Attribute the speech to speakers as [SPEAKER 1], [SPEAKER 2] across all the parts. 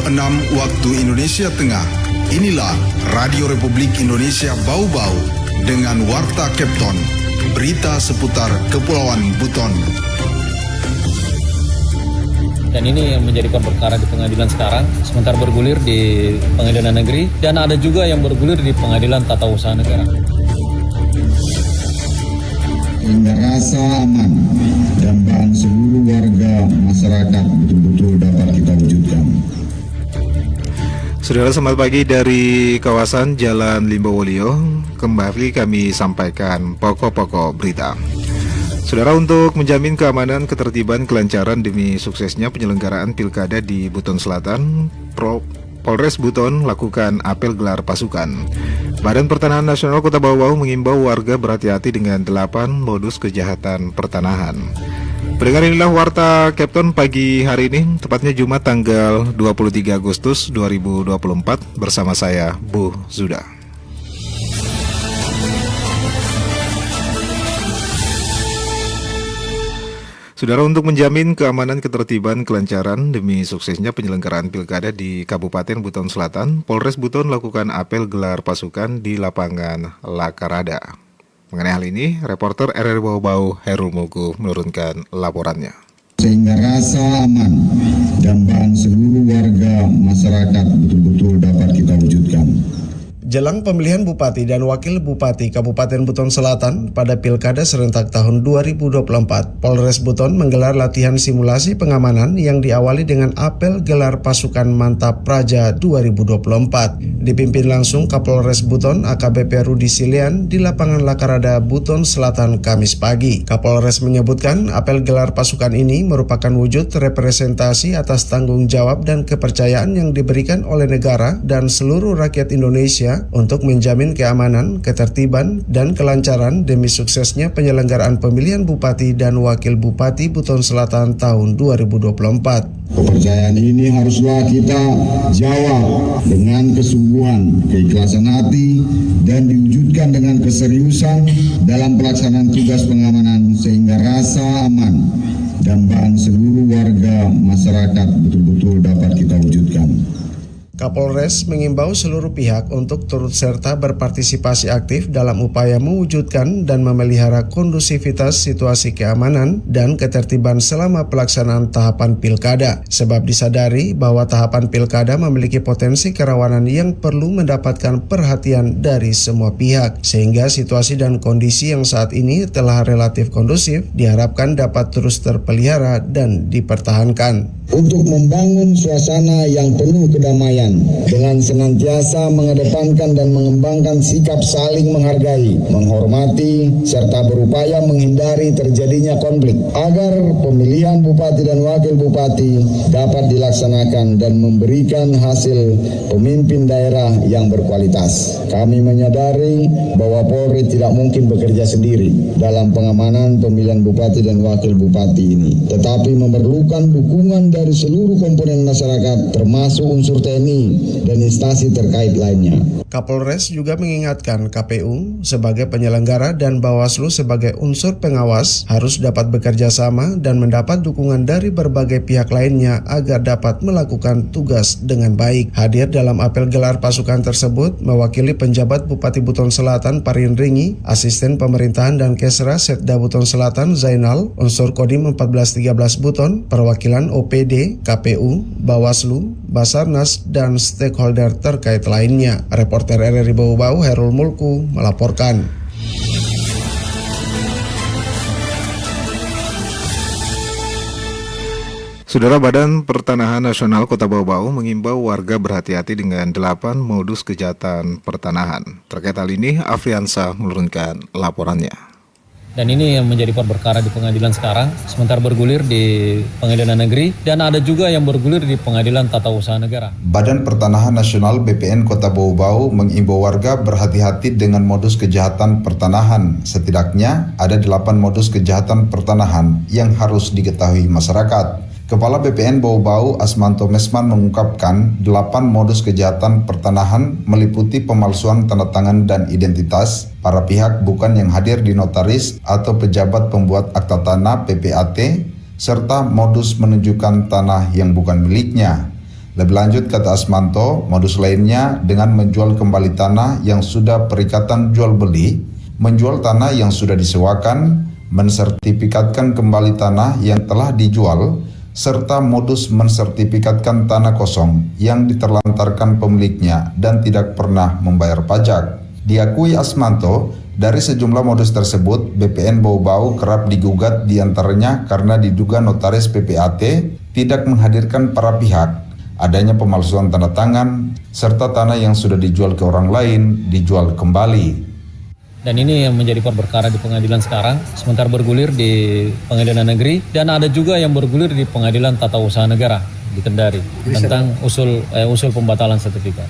[SPEAKER 1] waktu Indonesia Tengah. Inilah Radio Republik Indonesia Bau-Bau dengan Warta Kepton, berita seputar Kepulauan Buton.
[SPEAKER 2] Dan ini yang menjadi perkara di pengadilan sekarang, sementara bergulir di pengadilan negeri, dan ada juga yang bergulir di pengadilan tata usaha negara.
[SPEAKER 3] Sehingga rasa aman dan bahan seluruh warga masyarakat betul-betul dapat kita wujudkan.
[SPEAKER 4] Saudara, selamat pagi dari kawasan Jalan Limbowolio. Kembali kami sampaikan pokok-pokok berita. Saudara, untuk menjamin keamanan, ketertiban, kelancaran demi suksesnya penyelenggaraan Pilkada di Buton Selatan, Polres Buton lakukan apel gelar pasukan. Badan Pertanahan Nasional Kota Bau-Bau mengimbau warga berhati-hati dengan 8 modus kejahatan pertanahan. Pendengar, inilah Warta Kepton pagi hari ini, tepatnya Jumat tanggal 23 Agustus 2024 bersama saya, Bu Zuda. Saudara, untuk menjamin keamanan, ketertiban, kelancaran demi suksesnya penyelenggaraan Pilkada di Kabupaten Buton Selatan, Polres Buton lakukan apel gelar pasukan di lapangan Lakarada. Mengenai hal ini, reporter RRI Bau-Bau Herul Mulku menurunkan laporannya.
[SPEAKER 3] Sehingga rasa aman dan bahan seluruh warga masyarakat betul-betul dapat kita wujudkan.
[SPEAKER 5] Jelang pemilihan Bupati dan Wakil Bupati Kabupaten Buton Selatan pada Pilkada serentak tahun 2024, Polres Buton menggelar latihan simulasi pengamanan yang diawali dengan apel gelar pasukan Mantap Praja 2024. Dipimpin langsung Kapolres Buton AKBP Rudi Silian di lapangan Lakarada Buton Selatan Kamis pagi. Kapolres menyebutkan apel gelar pasukan ini merupakan wujud representasi atas tanggung jawab dan kepercayaan yang diberikan oleh negara dan seluruh rakyat Indonesia untuk menjamin keamanan, ketertiban, dan kelancaran demi suksesnya penyelenggaraan pemilihan Bupati dan Wakil Bupati Buton Selatan tahun 2024.
[SPEAKER 3] Kepercayaan ini haruslah kita jawab dengan kesungguhan, keikhlasan hati, dan diwujudkan dengan keseriusan dalam pelaksanaan tugas pengamanan sehingga rasa aman dan bahan seluruh warga masyarakat betul-betul dapat kita wujudkan.
[SPEAKER 5] Kapolres mengimbau seluruh pihak untuk turut serta berpartisipasi aktif dalam upaya mewujudkan dan memelihara kondusivitas situasi keamanan dan ketertiban selama pelaksanaan tahapan pilkada. Sebab disadari bahwa tahapan pilkada memiliki potensi kerawanan yang perlu mendapatkan perhatian dari semua pihak. Sehingga situasi dan kondisi yang saat ini telah relatif kondusif diharapkan dapat terus terpelihara dan dipertahankan.
[SPEAKER 3] Untuk membangun suasana yang penuh kedamaian dengan senantiasa mengedepankan dan mengembangkan sikap saling menghargai, menghormati, serta berupaya menghindari terjadinya konflik agar pemilihan Bupati dan Wakil Bupati dapat dilaksanakan dan memberikan hasil pemimpin daerah yang berkualitas. Kami menyadari bahwa Polri tidak mungkin bekerja sendiri dalam pengamanan pemilihan Bupati dan Wakil Bupati ini, tetapi memerlukan dukungan dari seluruh komponen masyarakat termasuk unsur TNI dan instansi terkait lainnya.
[SPEAKER 5] Kapolres juga mengingatkan KPU sebagai penyelenggara dan Bawaslu sebagai unsur pengawas harus dapat bekerja sama dan mendapat dukungan dari berbagai pihak lainnya agar dapat melakukan tugas dengan baik. Hadir dalam apel gelar pasukan tersebut mewakili penjabat Bupati Buton Selatan Parin Ringi, Asisten Pemerintahan dan Kesra Setda Buton Selatan Zainal, unsur Kodim 1413 Buton, perwakilan OPD, KPU, Bawaslu, Basarnas, dan stakeholder terkait lainnya. Reporter RRI Bau-Bau Herul Mulku melaporkan.
[SPEAKER 4] Saudara, Badan Pertanahan Nasional Kota Bau-Bau mengimbau warga berhati-hati dengan 8 modus kejahatan pertanahan. Terkait hal ini, Afriansa menurunkan laporannya.
[SPEAKER 2] Dan ini yang menjadi perkara di pengadilan sekarang, sementara bergulir di pengadilan negeri, dan ada juga yang bergulir di pengadilan tata usaha negara.
[SPEAKER 6] Badan Pertanahan Nasional BPN Kota Bau-Bau mengimbau warga berhati-hati dengan modus kejahatan pertanahan. Setidaknya ada 8 modus kejahatan pertanahan yang harus diketahui masyarakat. Kepala BPN Bau-Bau Asmanto Mesman mengungkapkan 8 modus kejahatan pertanahan meliputi pemalsuan tanda tangan dan identitas para pihak bukan yang hadir di notaris atau pejabat pembuat akta tanah PPAT, serta modus menunjukkan tanah yang bukan miliknya. Lebih lanjut, kata Asmanto, modus lainnya dengan menjual kembali tanah yang sudah perikatan jual beli, menjual tanah yang sudah disewakan, mensertifikatkan kembali tanah yang telah dijual, serta modus mensertifikatkan tanah kosong yang diterlantarkan pemiliknya dan tidak pernah membayar pajak. Diakui Asmanto, dari sejumlah modus tersebut, BPN Bau-Bau kerap digugat diantaranya karena diduga notaris PPAT tidak menghadirkan para pihak, adanya pemalsuan tanda tangan, serta tanah yang sudah dijual ke orang lain dijual kembali.
[SPEAKER 2] Dan ini yang menjadi perkara di pengadilan sekarang, sementara bergulir di pengadilan negeri, dan ada juga yang bergulir di pengadilan tata usaha negara di Kendari tentang usul pembatalan sertifikat.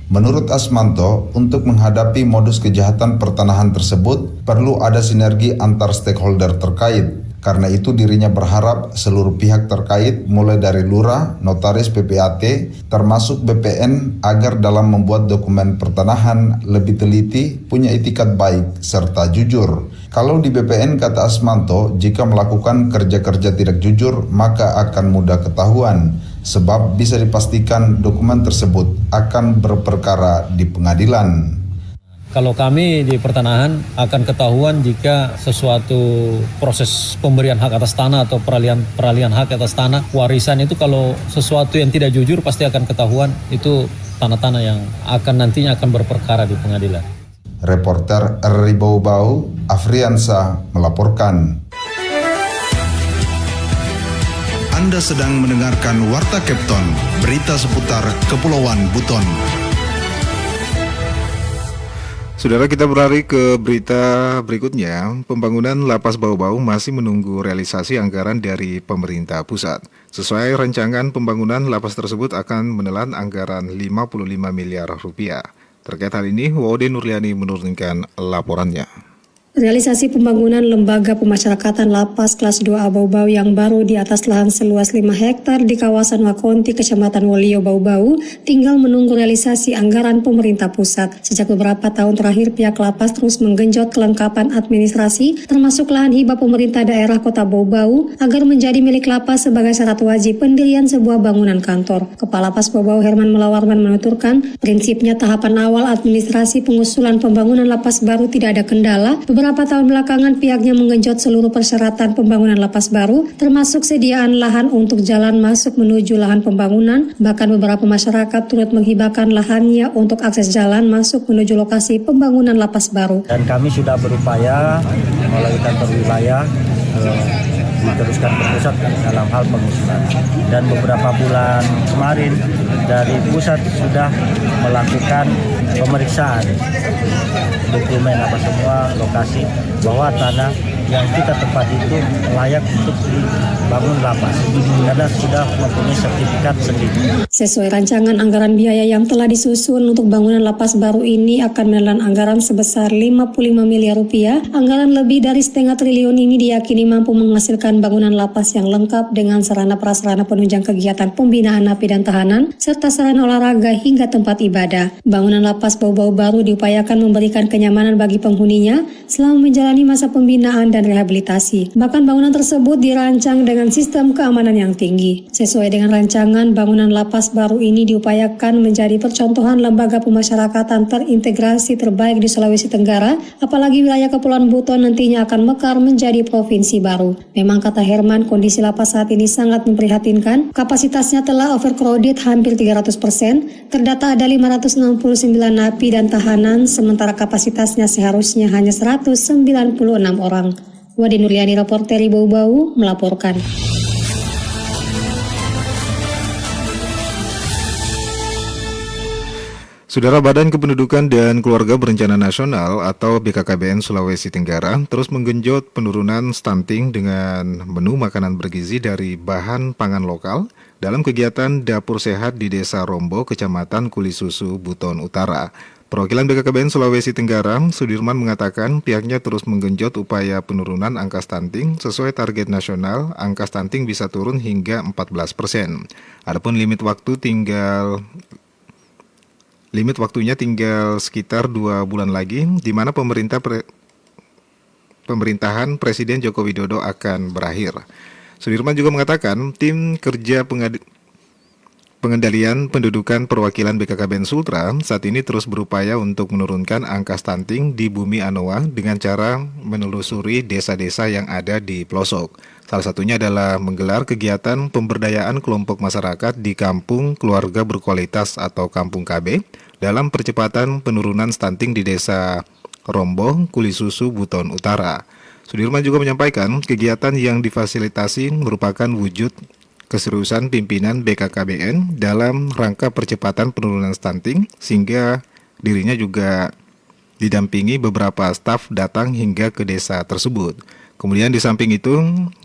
[SPEAKER 6] Menurut Asmanto, untuk menghadapi modus kejahatan pertanahan tersebut perlu ada sinergi antar stakeholder terkait. Karena itu dirinya berharap seluruh pihak terkait mulai dari lurah, notaris PPAT, termasuk BPN agar dalam membuat dokumen pertanahan lebih teliti, punya itikat baik, serta jujur. Kalau di BPN, kata Asmanto, jika melakukan kerja-kerja tidak jujur maka akan mudah ketahuan, sebab bisa dipastikan dokumen tersebut akan berperkara di pengadilan.
[SPEAKER 2] Kalau kami di pertanahan akan ketahuan jika sesuatu proses pemberian hak atas tanah atau peralihan hak atas tanah, warisan itu kalau sesuatu yang tidak jujur pasti akan ketahuan, itu tanah-tanah yang nantinya akan berperkara di pengadilan.
[SPEAKER 6] Reporter RRI Bau-Bau, Afriansa melaporkan.
[SPEAKER 1] Anda sedang mendengarkan Warta Kepton, berita seputar Kepulauan Buton.
[SPEAKER 4] Saudara, kita beralih ke berita berikutnya. Pembangunan Lapas Bau-Bau masih menunggu realisasi anggaran dari pemerintah pusat. Sesuai rancangan pembangunan, lapas tersebut akan menelan anggaran 55 miliar rupiah. Terkait hal ini, Waude Nurliani menurunkan laporannya.
[SPEAKER 7] Realisasi pembangunan lembaga pemasyarakatan lapas kelas 2A Bau-Bau yang baru di atas lahan seluas 5 hektar di kawasan Wakonti, Kecamatan Wolio, Bau-Bau, tinggal menunggu realisasi anggaran pemerintah pusat. Sejak beberapa tahun terakhir, pihak lapas terus menggenjot kelengkapan administrasi, termasuk lahan hibah pemerintah daerah Kota Bau-Bau, agar menjadi milik lapas sebagai syarat wajib pendirian sebuah bangunan kantor. Kepala Lapas Bau-Bau Herman Melawarman menuturkan, prinsipnya tahapan awal administrasi pengusulan pembangunan lapas baru tidak ada kendala. Beberapa tahun belakangan pihaknya menggenjot seluruh persyaratan pembangunan lapas baru, termasuk sediaan lahan untuk jalan masuk menuju lahan pembangunan. Bahkan beberapa masyarakat turut menghibahkan lahannya untuk akses jalan masuk menuju lokasi pembangunan lapas baru.
[SPEAKER 8] Dan kami sudah berupaya melalui kantor wilayah diteruskan ke pusat dalam hal pengusulan. Dan beberapa bulan kemarin dari pusat sudah melakukan pemeriksaan dokumen apa semua lokasi bahwa tanah yang kita tempat itu layak untuk dibangun lapas karena sudah mempunyai sertifikat sendiri.
[SPEAKER 7] Sesuai rancangan anggaran biaya yang telah disusun untuk bangunan lapas baru ini akan menelan anggaran sebesar 55 miliar rupiah. Anggaran lebih dari 0,5 triliun ini diyakini mampu menghasilkan bangunan lapas yang lengkap dengan sarana prasarana penunjang kegiatan pembinaan napi dan tahanan serta sarana olahraga hingga tempat ibadah. Bangunan lapas Bau-Bau baru diupayakan memberikan kenyamanan bagi penghuninya selama menjalani masa pembinaan dan rehabilitasi. Bahkan bangunan tersebut dirancang dengan sistem keamanan yang tinggi. Sesuai dengan rancangan, bangunan lapas baru ini diupayakan menjadi percontohan lembaga pemasyarakatan terintegrasi terbaik di Sulawesi Tenggara, apalagi wilayah Kepulauan Buton nantinya akan mekar menjadi provinsi baru. Memang kata Herman, kondisi lapas saat ini sangat memprihatinkan. Kapasitasnya telah overcrowded hampir 300%. Terdata ada 569 napi dan tahanan, sementara kapasitasnya seharusnya hanya 196 orang. Waude Nurliani, reporter Bau-Bau, melaporkan.
[SPEAKER 4] Saudara, Badan Kependudukan dan Keluarga Berencana Nasional atau BKKBN Sulawesi Tenggara terus menggenjot penurunan stunting dengan menu makanan bergizi dari bahan pangan lokal dalam kegiatan Dapur Sehat di Desa Rombo, Kecamatan Kulisusu, Buton Utara. Perwakilan BKKBN Sulawesi Tenggara, Sudirman, mengatakan pihaknya terus menggenjot upaya penurunan angka stunting sesuai target nasional. Angka stunting bisa turun hingga 14%. Adapun limit waktunya tinggal sekitar 2 bulan lagi, di mana pemerintahan Presiden Joko Widodo akan berakhir. Sudirman juga mengatakan tim kerja Pengendalian Pendudukan Perwakilan BKKBN Sultra saat ini terus berupaya untuk menurunkan angka stunting di Bumi Anoa dengan cara menelusuri desa-desa yang ada di pelosok. Salah satunya adalah menggelar kegiatan pemberdayaan kelompok masyarakat di Kampung Keluarga Berkualitas atau Kampung KB dalam percepatan penurunan stunting di Desa Rombo, Kulisusu, Buton Utara. Sudirman juga menyampaikan kegiatan yang difasilitasi merupakan wujud keseriusan pimpinan BKKBN dalam rangka percepatan penurunan stunting, sehingga dirinya juga didampingi beberapa staf datang hingga ke desa tersebut. Kemudian di samping itu,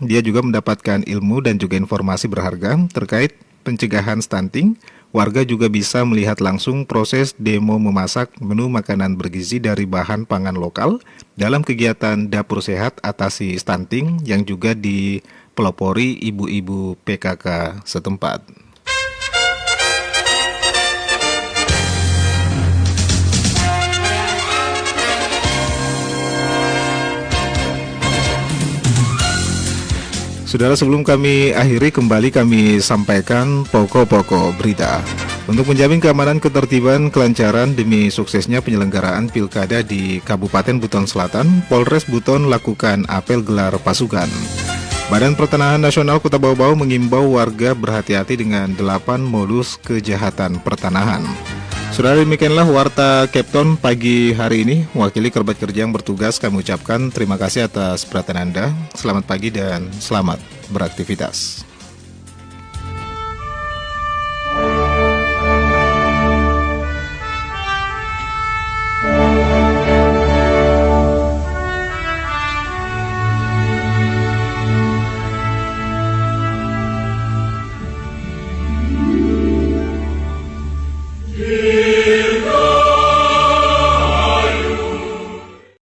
[SPEAKER 4] dia juga mendapatkan ilmu dan juga informasi berharga terkait pencegahan stunting. Warga juga bisa melihat langsung proses demo memasak menu makanan bergizi dari bahan pangan lokal dalam kegiatan Dapur Sehat Atasi Stunting yang juga dipelopori ibu-ibu PKK setempat. Saudara, sebelum kami akhiri, kembali kami sampaikan pokok-pokok berita. Untuk menjamin keamanan, ketertiban, kelancaran demi suksesnya penyelenggaraan Pilkada di Kabupaten Buton Selatan, Polres Buton lakukan apel gelar pasukan. Badan Pertanahan Nasional Kota Bau-Bau mengimbau warga berhati-hati dengan 8 modus kejahatan pertanahan. Saudara, demikianlah Warta Kepton pagi hari ini. Wakili kerabat kerja yang bertugas kami ucapkan terima kasih atas perhatian Anda. Selamat pagi dan selamat beraktivitas.
[SPEAKER 9] Yeah.